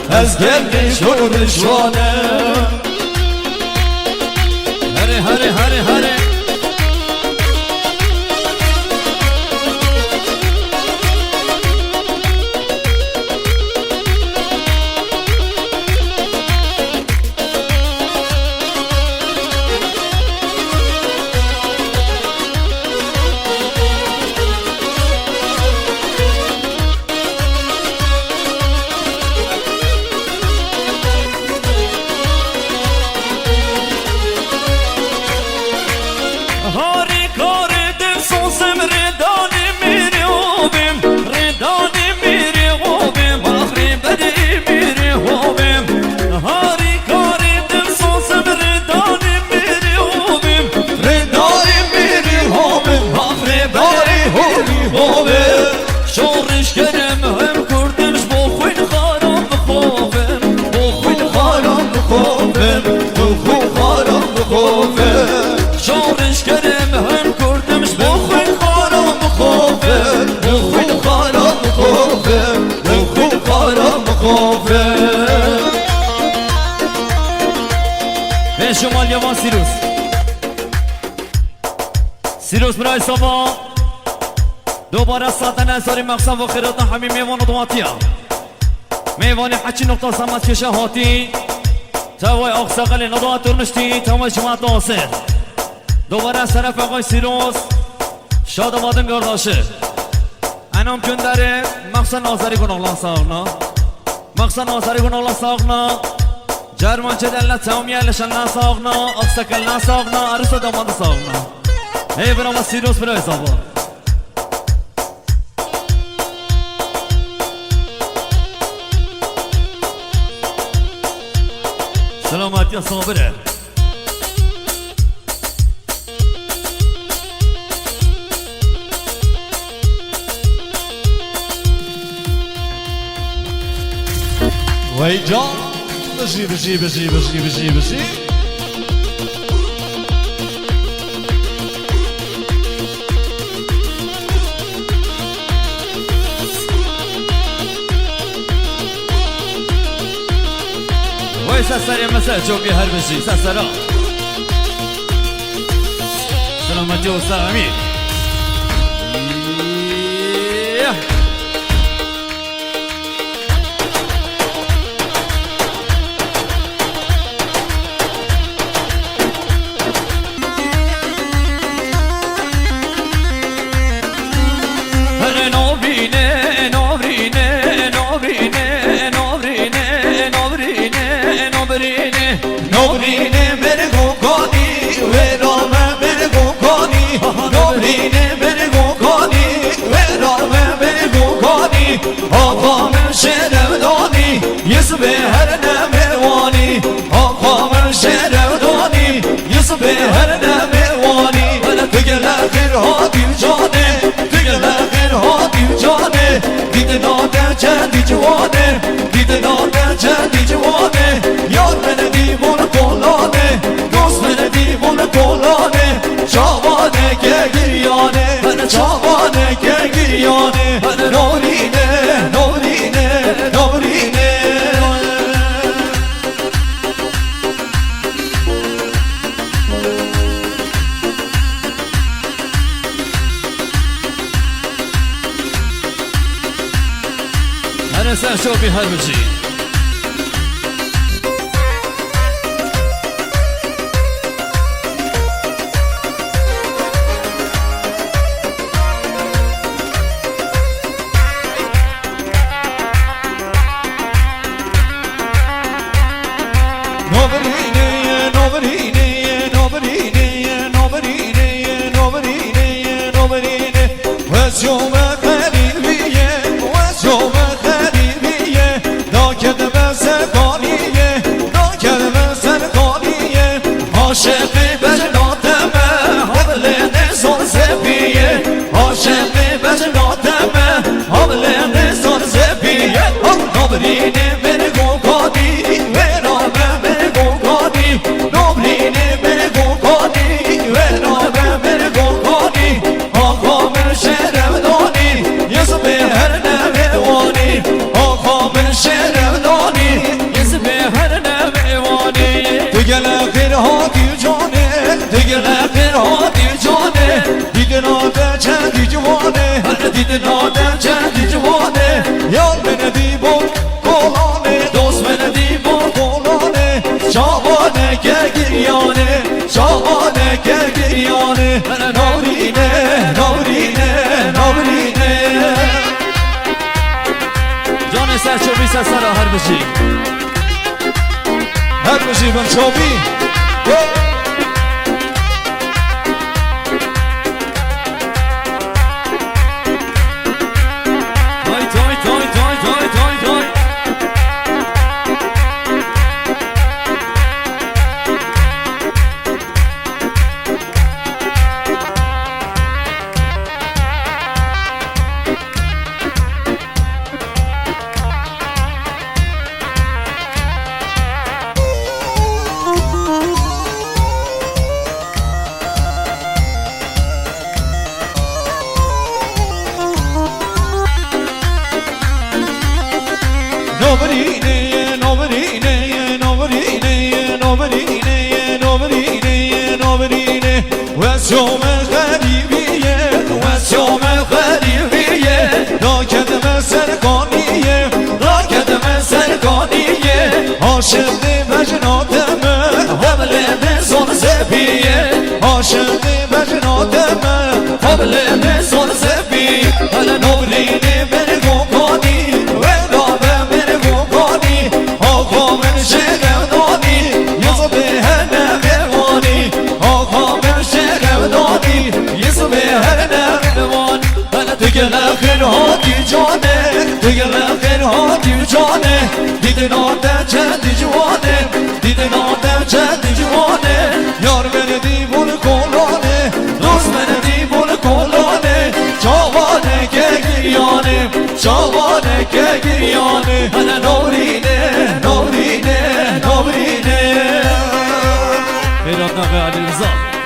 از گل شورشوانه هره هره هره هره شورش کنم هم کردمش با خوین خارم بخوابم با خوین خارم بخوابم تو خوب خارم بخوابم شورش کنم هم کردمش با خوین خارم بخوابم تو خوب خارم بخوابم تو خوب خارم بخوابم به شمال یوان سیروس برای صبا دوباره ساعت نظاری مقصد و خیرات همین میوان و دواتیا میوانی حچی نقطه سمت کشه هاتی توای اقساقل ندوات ترنشتی توای جماعت ناصر دوباره از طرف آقای سیروس شاد آمادن گرداشه انام کن داره مقصد ناظری کن اغلان ساقنا مقصد ناظری کن اغلان ساقنا جرمان چه دلت تاومیه لشن نساقنا اقساقل نساقنا عروس داماد ساقنا ای برام سیروس برای صبا سلامتی صابره وای جان بشی بشی بشی بشی بشی بشی وای سسری مسا جوبی هر بشی سسرا سلامتی و سلامی نورینه برگو کنی و رامه برگو کنی نورینه برگو کنی و رامه برگو کنی آقا من شرم دانی یس به هر نموانی آقا من شرم دانی یس به هر نموانی تگل اخیر هاتی جانه تگل اخیر هاتی جانه دیده ناده چندی جوانه دیده ناده چندی جوانه یار من دیوان کلانه دوست من دیوان کلانه چاوانه که گریانه چاوانه که گریانه نورینه نورینه نورینه هر سر شو بی هر بشی عاشقی بجناتمه حبلین زور زبیه عاشقی بجناتمه حبلین زور زبیه نبرینه برگو کانی ورامه برگو کانی نبرینه برگو کانی ورامه برگو کانی آقا من شرم دانی یس به هر نوانی آقا من شرم دانی دیدن آدم چندی جوانه یار من دیبون کلانه دوست من دیبون کلانه شاهانه که گریانه شاهانه که گریانه نورینه نورینه نورینه جان سرچوبی سر هر بشی هر بشی بن چوبی توی توی توی توی توی توی توی نورینه نورینه نورینه نورینه نورینه نورینه و شوم غریبیه و شوم غریبیه دا کدم سرگانیه دا کدم سرگانیه عاشق بجناتم حبل به سون سپیه عاشق بجناتم حبل به سون سپیه هلا نورینه برگوکانی و دابه برگوکانی آقا من شگردانی یزو به هر نقوانی آقا من شگردانی یزو به هر نقوانی دیگه نخیر هاتی جانه دیگه نخیر هاتی جانه دیدن آدم چندی جوانه دیدن آدم چندی جوانه یار من دیوون کلانه دوست من دیوون کلانه جوانه که گریانه جوانه که گریانه هنه نورینه نورینه نورینه خیرات نقه علی رضا